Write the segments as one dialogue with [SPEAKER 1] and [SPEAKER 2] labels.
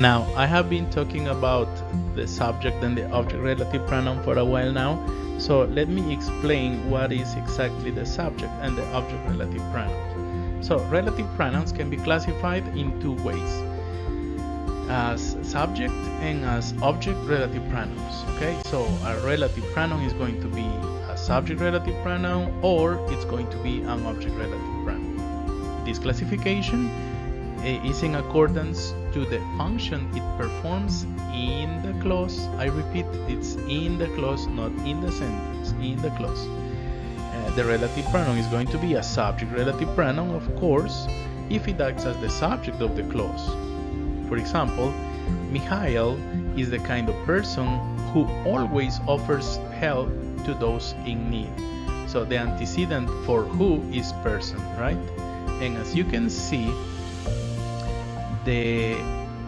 [SPEAKER 1] Now, I have been talking about the subject and the object relative pronoun for a while now, so let me explain what is exactly the subject and the object relative pronouns. So, relative pronouns can be classified in two ways, as subject and as object relative pronouns. Okay, so a relative pronoun is going to be a subject relative pronoun, or it's going to be an object relative pronoun. This classification is in accordance to the function it performs in the clause. I repeat, it's in the clause, not in the sentence, in the clause. The relative pronoun is going to be a subject relative pronoun, of course, if it acts as the subject of the clause. For example, Mikhail is the kind of person who always offers help to those in need. So the antecedent for who is person, right? And as you can see,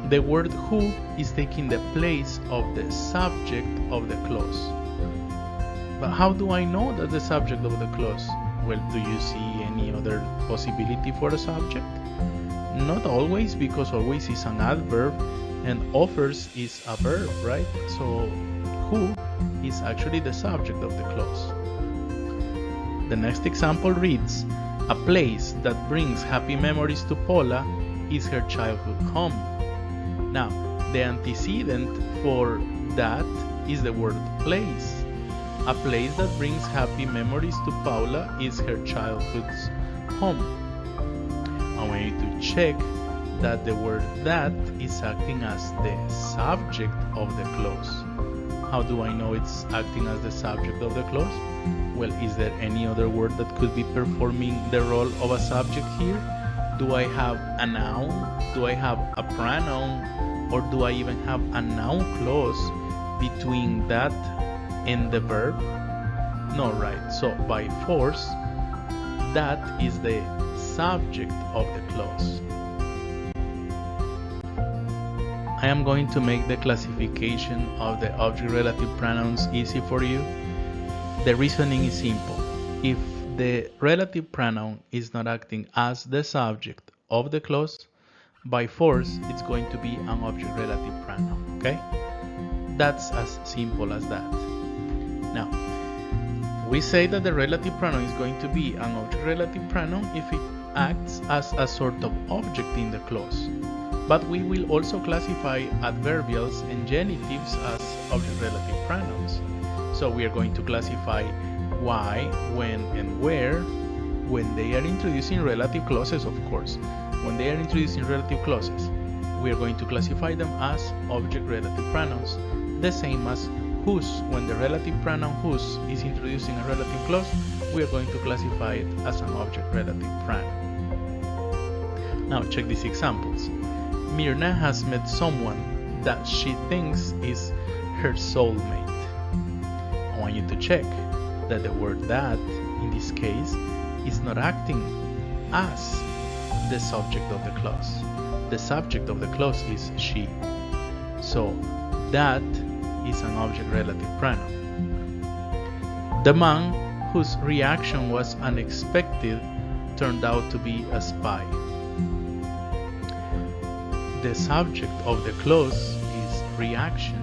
[SPEAKER 1] the word who is taking the place of the subject of the clause. But how do I know that the subject of the clause? Well, do you see any other possibility for a subject? Not always, because always is an adverb and offers is a verb, right? So who is actually the subject of the clause. The next example reads, a place that brings happy memories to Paula is her childhood home. Now, the antecedent for that is the word place. A place that brings happy memories to Paula is her childhood's home. I want you to check that the word that is acting as the subject of the clause. How do I know it's acting as the subject of the clause? Well, is there any other word that could be performing the role of a subject here? Do I have a noun? Do I have a pronoun? Or do I even have a noun clause between that and the verb? No, right? So by force, that is the subject of the clause. I am going to make the classification of the object relative pronouns easy for you. The reasoning is simple. If the relative pronoun is not acting as the subject of the clause, by force it's going to be an object relative pronoun, okay? That's as simple as that. Now, we say that the relative pronoun is going to be an object relative pronoun if it acts as a sort of object in the clause. But we will also classify adverbials and genitives as object relative pronouns. So we are going to classify why, when, and where when they are introducing relative clauses, of course. When they are introducing relative clauses, we are going to classify them as object relative pronouns, the same as whose. When the relative pronoun whose is introducing a relative clause, we are going to classify it as an object relative pronoun. Now check these examples. Mirna has met someone that she thinks is her soulmate. I want you to check that the word that, in this case, is not acting as the subject of the clause. The subject of the clause is she. So that is an object relative pronoun. The man whose reaction was unexpected turned out to be a spy. The subject of the clause is reaction.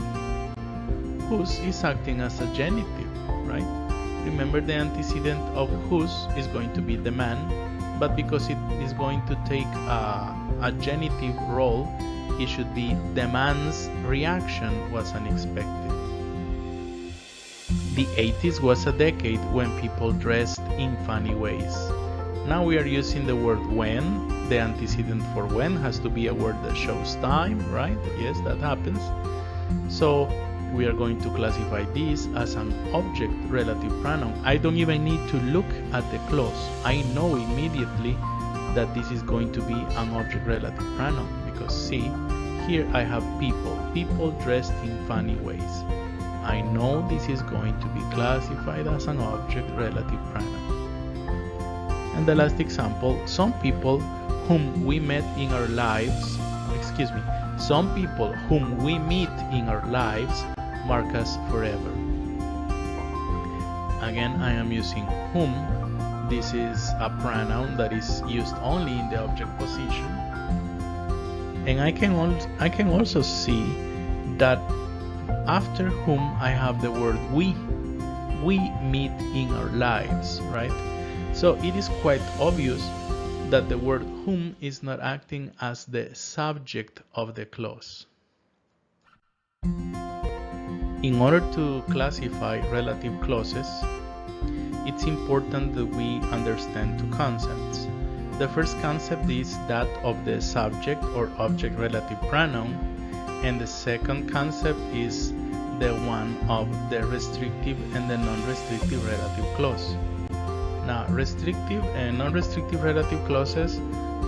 [SPEAKER 1] Whose is acting as a genitive, right? Remember, the antecedent of whose is going to be the man, but because it is going to take a genitive role, it should be the man's reaction was unexpected. The 80s was a decade when people dressed in funny ways. Now we are using the word when. The antecedent for when has to be a word that shows time, right? Yes, that happens. So we are going to classify this as an object relative pronoun. I don't even need to look at the clause. I know immediately that this is going to be an object relative pronoun, because see, here I have people dressed in funny ways. I know this is going to be classified as an object relative pronoun. And the last example, some people whom we met in our lives, some people whom we meet in our lives mark us forever. Again, I am using whom. This is a pronoun that is used only in the object position. And I can also see that after whom I have the word we meet in our lives, right? So it is quite obvious that the word whom is not acting as the subject of the clause. In order to classify relative clauses, it's important that we understand two concepts. The first concept is that of the subject or object relative pronoun, and the second concept is the one of the restrictive and the non-restrictive relative clause. Now, restrictive and non-restrictive relative clauses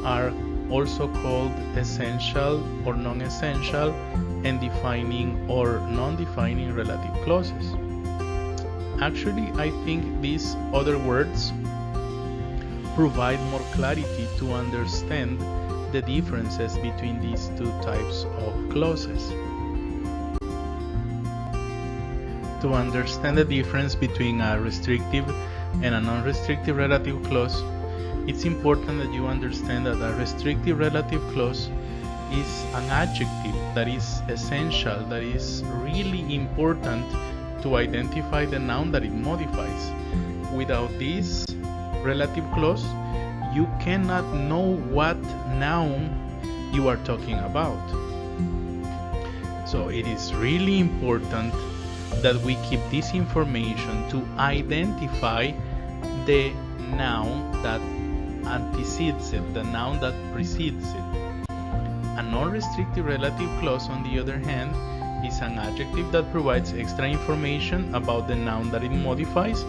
[SPEAKER 1] are also called essential or non-essential and defining or non-defining relative clauses. Actually, I think these other words provide more clarity to understand the differences between these two types of clauses. To understand the difference between a restrictive and a non-restrictive relative clause, it's important that you understand that a restrictive relative clause is an adjective that is essential, that is really important to identify the noun that it modifies. Without this relative clause, you cannot know what noun you are talking about. So it is really important that we keep this information to identify the noun that antecedes it, the noun that precedes it. A non-restrictive relative clause, on the other hand, is an adjective that provides extra information about the noun that it modifies,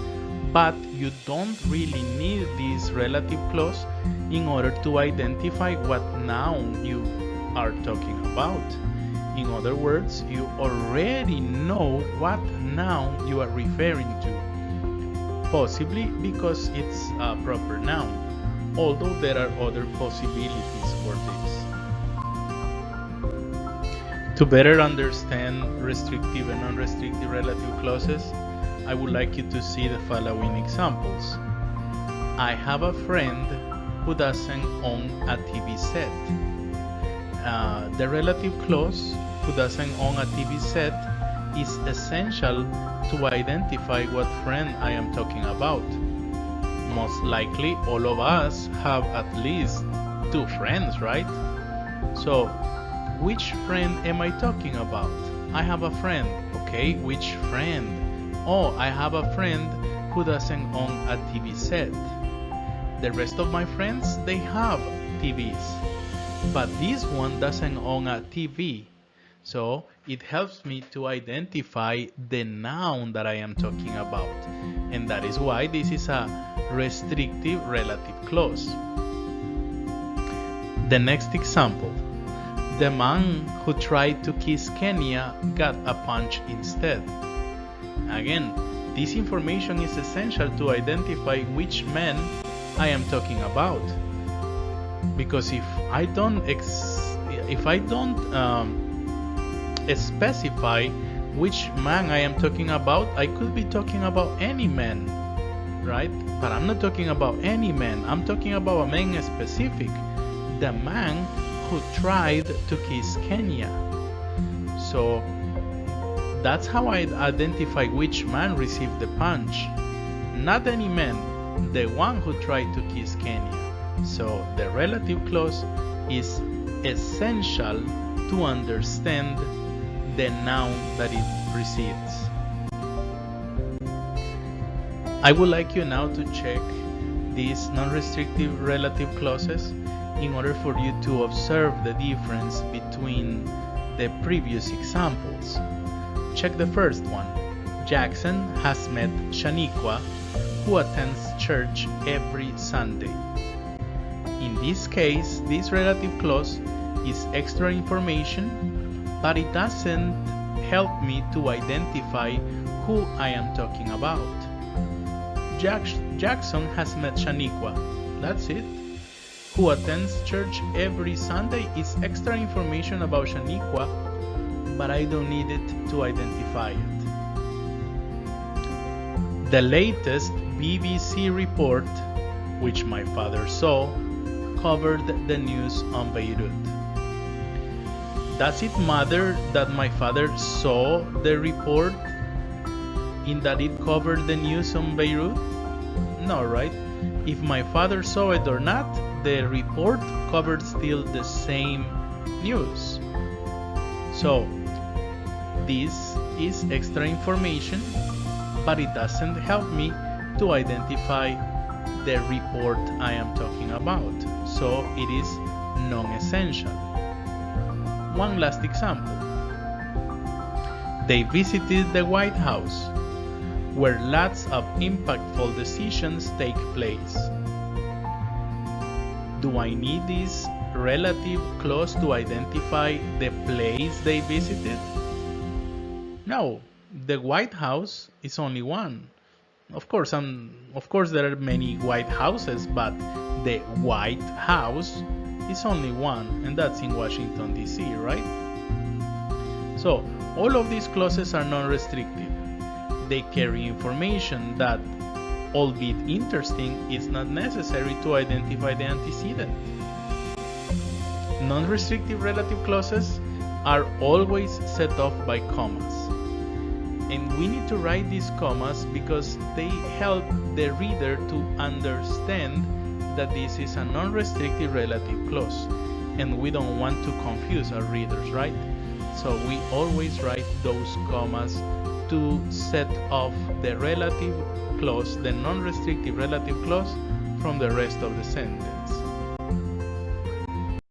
[SPEAKER 1] but you don't really need this relative clause in order to identify what noun you are talking about. In other words, you already know what noun you are referring to, possibly because it's a proper noun, although there are other possibilities for this. To better understand restrictive and non-restrictive relative clauses, I would like you to see the following examples. I have a friend who doesn't own a TV set. The relative clause, who doesn't own a TV set, is essential to identify what friend I am talking about. Most likely, all of us have at least two friends, right? So, which friend am I talking about? I have a friend. Okay, which friend? Oh, I have a friend who doesn't own a TV set. The rest of my friends, they have TVs. But this one doesn't own a TV. So it helps me to identify the noun that I am talking about. And that is why this is a restrictive relative clause. The next example. The man who tried to kiss Kenya got a punch instead. Again, this information is essential to identify which man I am talking about. Because if I don't specify which man I am talking about, I could be talking about any man, right? But I'm not talking about any man. I'm talking about a man specific, the man who tried to kiss Kenya. So that's how I identify which man received the punch. Not any man, the one who tried to kiss Kenya. So the relative clause is essential to understand the noun that it precedes. I would like you now to check these non-restrictive relative clauses in order for you to observe the difference between the previous examples. Check the first one. Jackson has met Shaniqua, who attends church every Sunday. In this case, this relative clause is extra information, but it doesn't help me to identify who I am talking about. Jackson has met Shaniqua. That's it. Who attends church every Sunday is extra information about Shaniqua, but I don't need it to identify it. The latest BBC report, which my father saw, covered the news on Beirut. Does it matter that my father saw the report in that it covered the news on Beirut? No, right? If my father saw it or not, the report covered still the same news. So this is extra information, but it doesn't help me to identify the report I am talking about. So it is non-essential. One last example. They visited the White House, where lots of impactful decisions take place. Do I need this relative clause to identify the place they visited? No, the White House is only one. Of course, there are many White Houses, but the White House is only one, and that's in Washington, D.C., right? So, all of these clauses are non-restrictive. They carry information that, albeit interesting, is not necessary to identify the antecedent. Non-restrictive relative clauses are always set off by commas. And we need to write these commas because they help the reader to understand that this is a non-restrictive relative clause. And we don't want to confuse our readers, right? So we always write those commas to set off the relative clause, the non-restrictive relative clause, from the rest of the sentence.